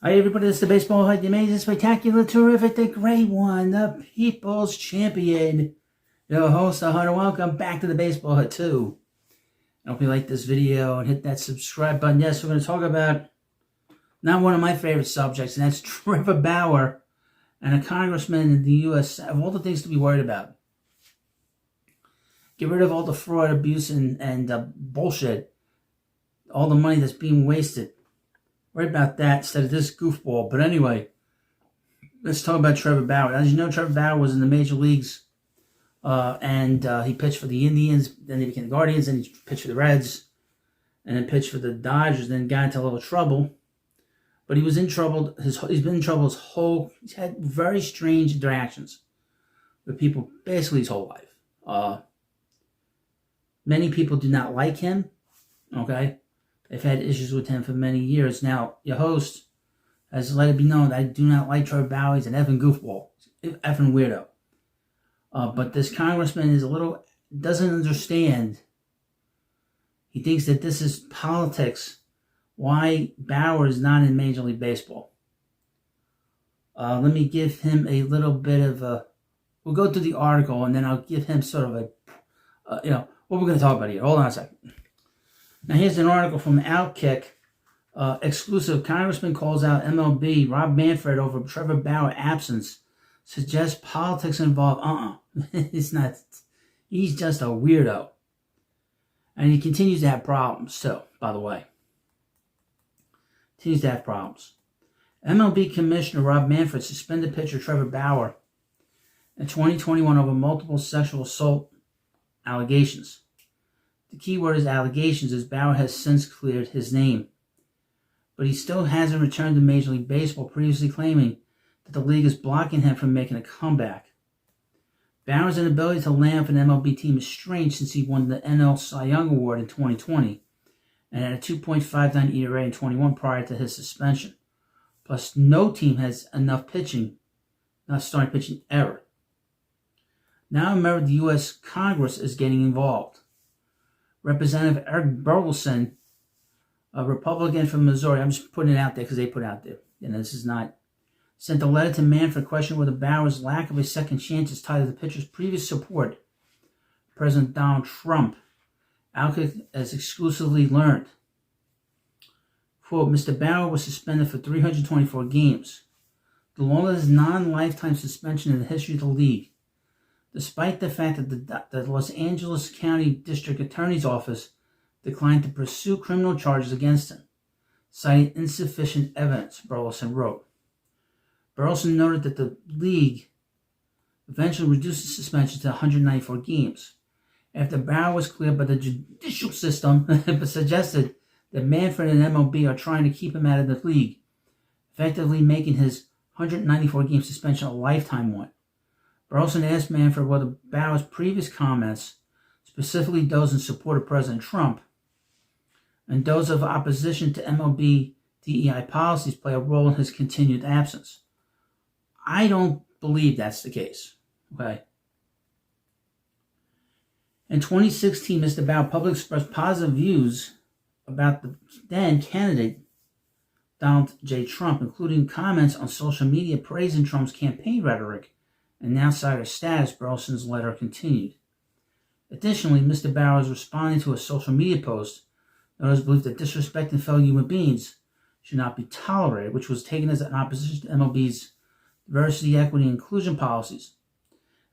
Hi everybody, this is the Baseball Hut, the amazing, spectacular, terrific, the great one, the people's champion, your host, the Hunter. Welcome back to the Baseball Hut 2. I hope you like this video and hit that subscribe button. Yes, we're going to talk about not one of my favorite subjects, and that's Trevor Bauer and a congressman in the U.S. of all the things to be worried about. Get rid of all the fraud, abuse, and bullshit, all the money that's being wasted. Worry about that instead of this goofball. But anyway, let's talk about Trevor Bauer. As you know, Trevor Bauer was in the major leagues, and he pitched for the Indians. Then he became the Guardians. Then he pitched for the Reds, and then pitched for the Dodgers. Then got into a little trouble. But he was in trouble. He's been in trouble his whole. He's had very strange interactions with people basically his whole life. Many people do not like him. Okay. They've had issues with him for many years. Now, your host has let it be known that I do not like Trevor Bauer. He's an effing goofball. He's an effing weirdo. But this congressman is doesn't understand. He thinks that this is politics. Why Bauer is not in Major League Baseball. Let me give him a little bit of a... We'll go through the article, and then I'll give him sort of a... what we're going to talk about here. Hold on a second. Now, here's an article from Outkick. Exclusive. Congressman calls out MLB Rob Manfred over Trevor Bauer absence. Suggests politics involved. It's not. He's just a weirdo. And he continues to have problems, too, by the way. Continues to have problems. MLB Commissioner Rob Manfred suspended pitcher Trevor Bauer in 2021 over multiple sexual assault allegations. The key word is allegations, as Bauer has since cleared his name. But he still hasn't returned to Major League Baseball, previously claiming that the league is blocking him from making a comeback. Bauer's inability to land for an MLB team is strange since he won the NL Cy Young Award in 2020 and had a 2.59 ERA in 21 prior to his suspension. Plus, no team has enough starting pitching ever. Now, remember, the U.S. Congress is getting involved. Representative Eric Burleson, a Republican from Missouri, I'm just putting it out there because they put it out there, and this is not, sent a letter to Manfred questioning whether Bauer's lack of a second chance is tied to the pitcher's previous support of President Donald Trump. Outkick has exclusively learned. Quote, Mr. Bauer was suspended for 324 games, the longest non-lifetime suspension in the history of the league, despite the fact that the Los Angeles County District Attorney's Office declined to pursue criminal charges against him, citing insufficient evidence, Burleson wrote. Burleson noted that the league eventually reduced the suspension to 194 games after Bauer was cleared by the judicial system, but suggested that Manfred and MLB are trying to keep him out of the league, effectively making his 194-game suspension a lifetime one. Burleson asked Manfred whether Bauer's previous comments, specifically those in support of President Trump, and those of opposition to MLB DEI policies play a role in his continued absence. I don't believe that's the case. Okay. In 2016, Mr. Bauer publicly expressed positive views about the then candidate Donald J. Trump, including comments on social media praising Trump's campaign rhetoric and outsider status. Burleson's letter continued. Additionally, Mr. Bauer is responding to a social media post that was believed that disrespecting fellow human beings should not be tolerated, which was taken as an opposition to MLB's diversity, equity, and inclusion policies.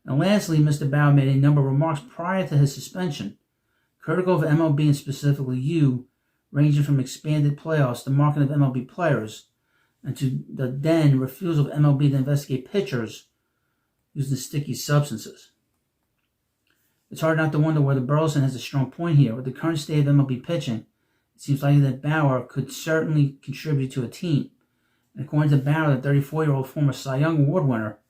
And lastly, Mr. Bauer made a number of remarks prior to his suspension, critical of MLB and specifically you, ranging from expanded playoffs, the market of MLB players, and to the then refusal of MLB to investigate pitchers using sticky substances. It's hard not to wonder whether Burleson has a strong point here. With the current state of MLB pitching, it seems likely that Bauer could certainly contribute to a team. And according to Bauer, the 34-year-old former Cy Young Award winner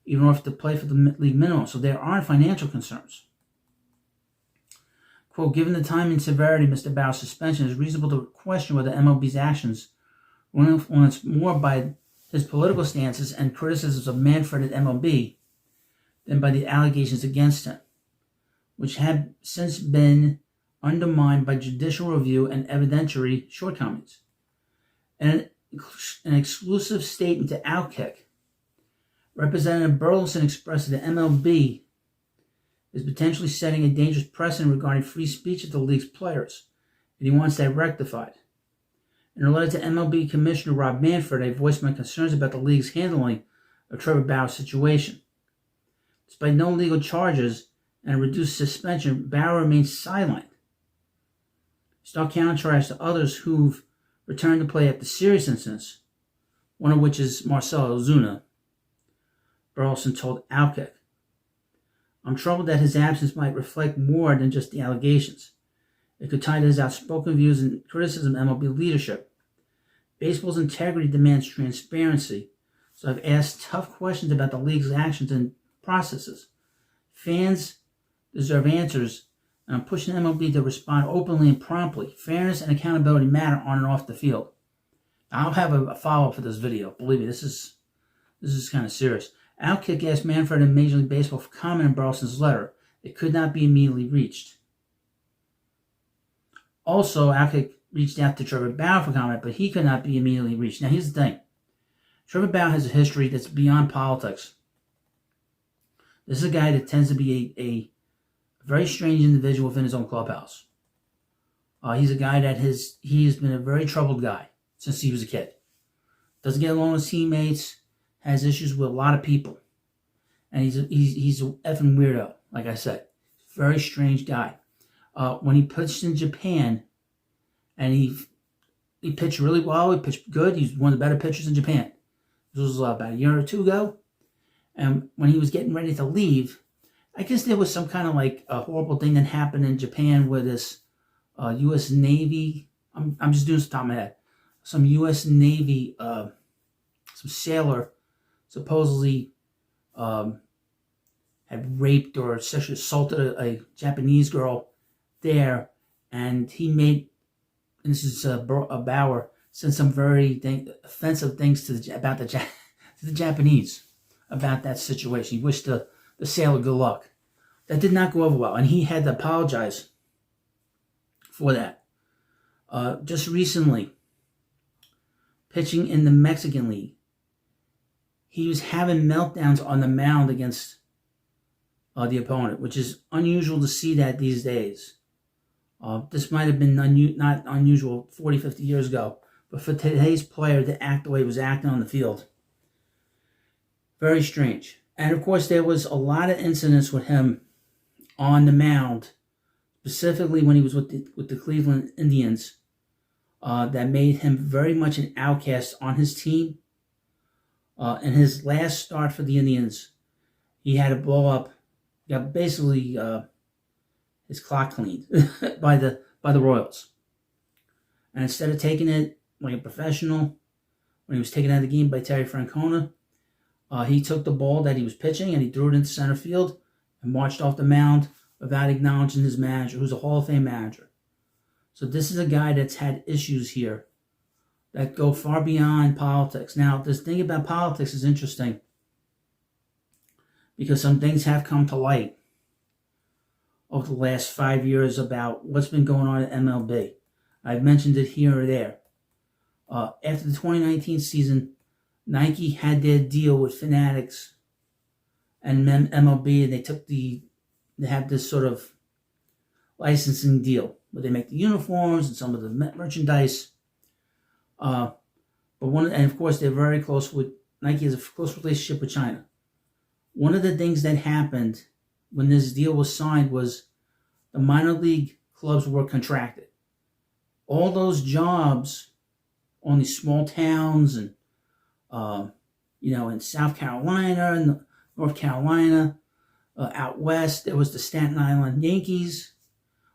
even offered to play for the league minimum, so there aren't financial concerns. Quote, given the time and severity of Mr. Bauer's suspension, it is reasonable to question whether MLB's actions were influenced more by his political stances and criticisms of Manfred at MLB than by the allegations against him, which have since been undermined by judicial review and evidentiary shortcomings. And an exclusive statement to Outkick, Representative Burleson expressed that the MLB is potentially setting a dangerous precedent regarding free speech of the league's players, and he wants that rectified. In a letter to MLB Commissioner Rob Manfred, I voiced my concerns about the league's handling of Trevor Bauer's situation. Despite no legal charges and a reduced suspension, Bauer remains silent. Stark contrast to others who've returned to play after serious incidents, one of which is Marcell Ozuna, Burleson told Outkick. I'm troubled that his absence might reflect more than just the allegations. It could tie to his outspoken views and criticism of MLB leadership. Baseball's integrity demands transparency, so I've asked tough questions about the league's actions and processes. Fans deserve answers, and I'm pushing MLB to respond openly and promptly. Fairness and accountability matter on and off the field. I'll have a follow-up for this video. Believe me, this is kind of serious. Outkick asked Manfred and Major League Baseball for comment on Burleson's letter. It could not be immediately reached. Also, Outkick reached out to Trevor Bauer for comment, but he could not be immediately reached. Now, here's the thing. Trevor Bauer has a history that's beyond politics. This is a guy that tends to be a very strange individual within his own clubhouse. He's a guy that he's been a very troubled guy since he was a kid. Doesn't get along with teammates, has issues with a lot of people. And he's an effing weirdo, like I said. Very strange guy. When he pitched in Japan, and he pitched really well, he pitched good, he's one of the better pitchers in Japan. This was about a year or two ago. And when he was getting ready to leave, I guess there was some kind of like a horrible thing that happened in Japan where this U.S. Navy, I'm just doing this off the top of my head, some U.S. Navy, some sailor supposedly had raped or sexually assaulted a Japanese girl there, and he made, and this is Bauer, said some very offensive things to the Japanese about that situation. He wished the sailor good luck. That did not go over well, and he had to apologize for that. Just recently, pitching in the Mexican League, he was having meltdowns on the mound against the opponent, which is unusual to see that these days. This might have been not unusual 40, 50 years ago, but for today's player to act the way he was acting on the field, very strange. And of course, there was a lot of incidents with him on the mound, specifically when he was with the Cleveland Indians, that made him very much an outcast on his team. In his last start for the Indians, he had to blow up, basically his clock cleaned by the Royals. And instead of taking it like a professional, when he was taken out of the game by Terry Francona, he took the ball that he was pitching and he threw it into center field and marched off the mound without acknowledging his manager, who's a Hall of Fame manager. So this is a guy that's had issues here that go far beyond politics. Now, this thing about politics is interesting because some things have come to light over the last 5 years about what's been going on at MLB. I've mentioned it here or there. After the 2019 season, Nike had their deal with Fanatics and MLB, and they have this sort of licensing deal where they make the uniforms and some of the merchandise. And of course, they're very close with Nike has a close relationship with China. One of the things that happened when this deal was signed was the minor league clubs were contracted. All those jobs on these small towns and in South Carolina and North Carolina, out west, there was the Staten Island Yankees.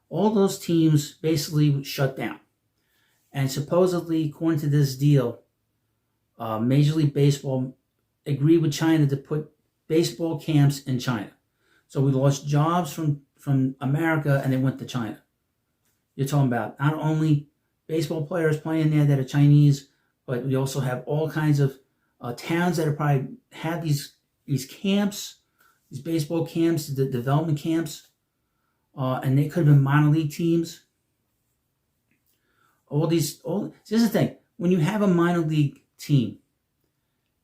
All those teams basically shut down. And supposedly, according to this deal, Major League Baseball agreed with China to put baseball camps in China. So we lost jobs from America and they went to China. You're talking about not only baseball players playing there that are Chinese, but we also have all kinds of towns that are probably have these camps, these baseball camps, the development camps, and they could have been minor league teams. Here's the thing: when you have a minor league team.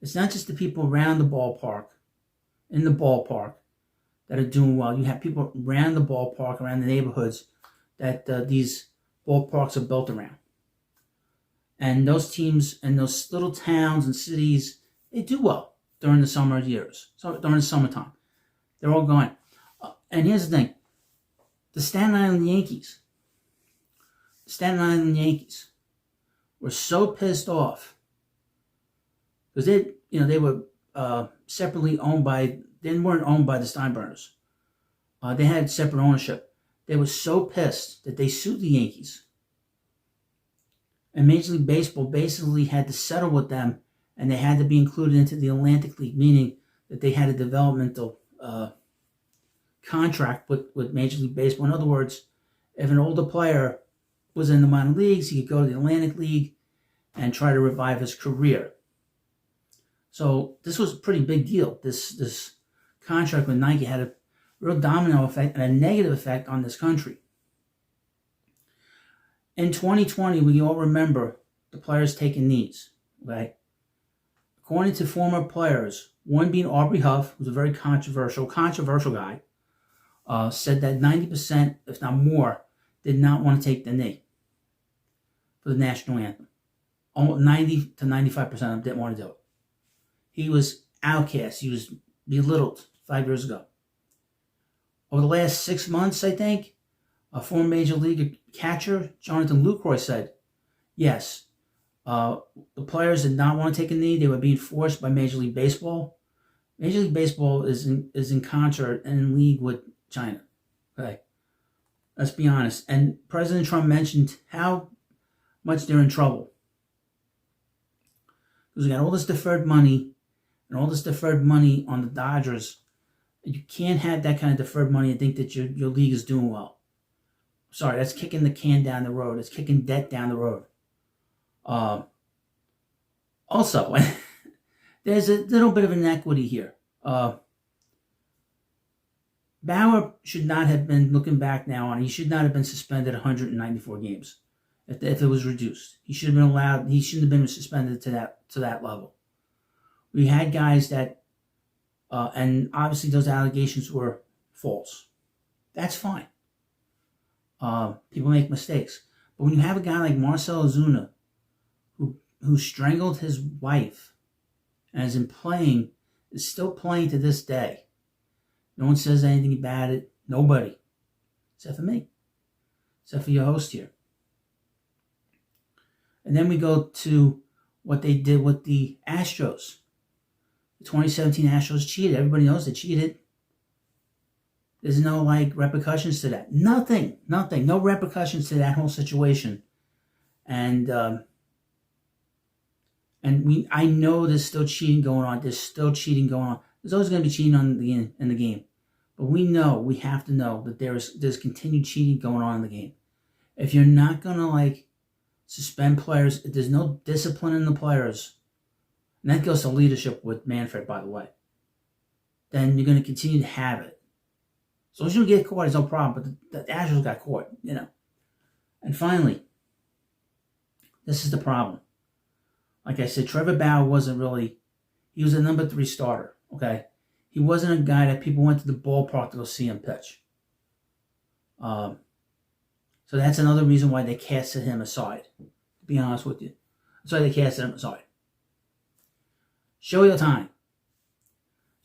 It's not just the people around the ballpark, in the ballpark, that are doing well. You have people around the ballpark, around the neighborhoods that these ballparks are built around. And those teams and those little towns and cities, they do well during the summer years. So during the summertime, they're all going. And here's the thing: the Staten Island Yankees were so pissed off because they were separately owned by. They weren't owned by the Steinbrenners. They had separate ownership. They were so pissed that they sued the Yankees. And Major League Baseball basically had to settle with them, and they had to be included into the Atlantic League, meaning that they had a developmental contract with Major League Baseball. In other words, if an older player was in the minor leagues, he could go to the Atlantic League and try to revive his career. So this was a pretty big deal. This contract with Nike had a real domino effect and a negative effect on this country. In 2020, we all remember the players taking knees, okay? According to former players, one being Aubrey Huff, who's a very controversial guy, said that 90%, if not more, did not want to take the knee for the national anthem. Almost 90 to 95% of them didn't want to do it. He was outcast. He was belittled 5 years ago. Over the last 6 months, I think, a former Major League catcher, Jonathan Lucroy, said, yes, the players did not want to take a knee. They were being forced by Major League Baseball. Major League Baseball is in concert and in league with China. Okay, let's be honest. And President Trump mentioned how much they're in trouble. Because we got all this deferred money and all this deferred money on the Dodgers. You can't have that kind of deferred money and think that your league is doing well. Sorry, that's kicking the can down the road. It's kicking debt down the road. Also, there's a little bit of inequity here. Bauer should not have been, looking back now on, he should not have been suspended 194 games if it was reduced. He should have been allowed. He shouldn't have been suspended to that level. We had guys that, and obviously those allegations were false. That's fine. People make mistakes. But when you have a guy like Marcell Ozuna who strangled his wife and is still playing to this day, no one says anything about it. Nobody. Except for me. Except for your host here. And then we go to what they did with the Astros. The 2017 Astros cheated. Everybody knows they cheated. There's no repercussions to that. Nothing. No repercussions to that whole situation. And I know there's still cheating going on. There's always going to be cheating in the game. But we have to know that there's continued cheating going on in the game. If you're not going to suspend players, if there's no discipline in the players, and that goes to leadership with Manfred, by the way, then you're going to continue to have it. So as you get caught, it's no problem. But the Astros got caught, And finally, this is the problem. Like I said, Trevor Bauer he was a number 3 starter, okay? He wasn't a guy that people went to the ballpark to go see him pitch. So that's another reason why they casted him aside, to be honest with you. That's why they casted him aside. Shohei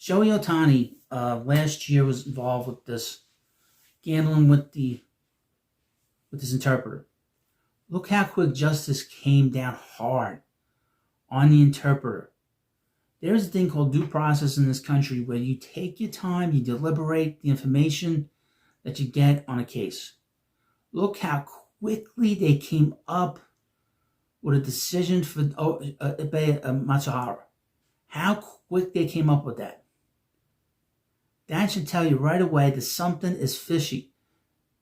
Ohtani last year was involved with this, gambling with this interpreter. Look how quick justice came down hard on the interpreter. There's a thing called due process in this country where you take your time, you deliberate the information that you get on a case. Look how quickly they came up with a decision for Matsuhara. How quick they came up with that. That should tell you right away that something is fishy.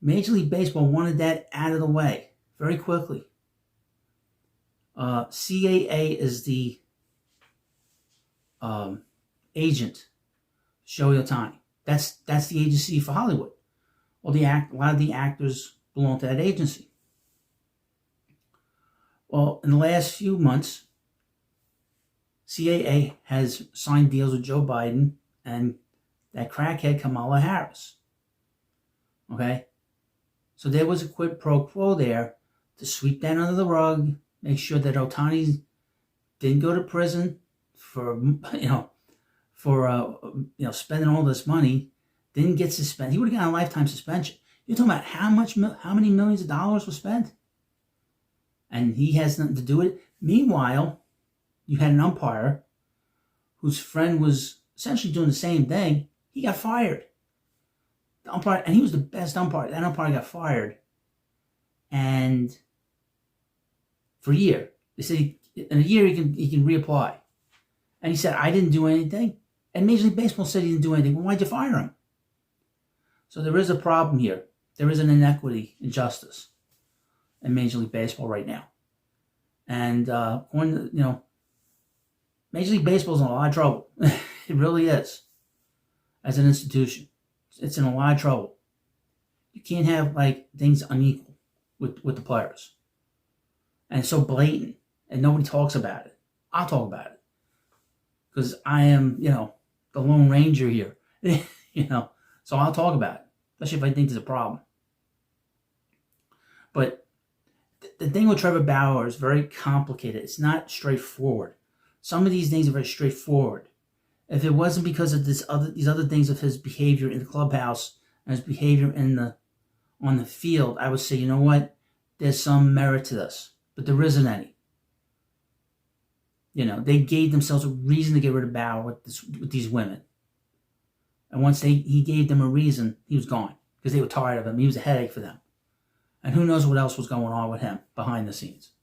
Major League Baseball wanted that out of the way very quickly. CAA is the agent, Shohei Ohtani. That's the agency for Hollywood. Well, a lot of the actors belong to that agency. Well, in the last few months, CAA has signed deals with Joe Biden and that crackhead Kamala Harris. Okay? So there was a quid pro quo there to sweep that under the rug, make sure that Ohtani didn't go to prison for spending all this money, didn't get suspended. He would have gotten a lifetime suspension. You're talking about how many millions of dollars were spent, and he has nothing to do with it. Meanwhile, you had an umpire whose friend was essentially doing the same thing. He got fired. The umpire, and he was the best umpire. That umpire got fired, and for a year, they said in a year he can reapply. And he said, I didn't do anything. And Major League Baseball said he didn't do anything. Well, why'd you fire him? So there is a problem here. There is an inequity in justice in Major League Baseball right now. And Major League Baseball is in a lot of trouble. It really is. As an institution, it's in a lot of trouble. You can't have things unequal with the players. And it's so blatant, and nobody talks about it. I'll talk about it. Because I am, the Lone Ranger here. So I'll talk about it, especially if I think there's a problem. But the thing with Trevor Bauer is very complicated. It's not straightforward. Some of these things are very straightforward. If it wasn't because of these other things of his behavior in the clubhouse and his behavior on the field, I would say, you know what? There's some merit to this. But there isn't any. They gave themselves a reason to get rid of Bauer with these women. And once he gave them a reason, he was gone. Because they were tired of him. He was a headache for them. And who knows what else was going on with him behind the scenes.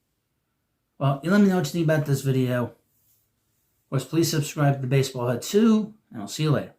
Well, you let me know what you think about this video. Of course, please subscribe to the Baseball Head 2, and I'll see you later.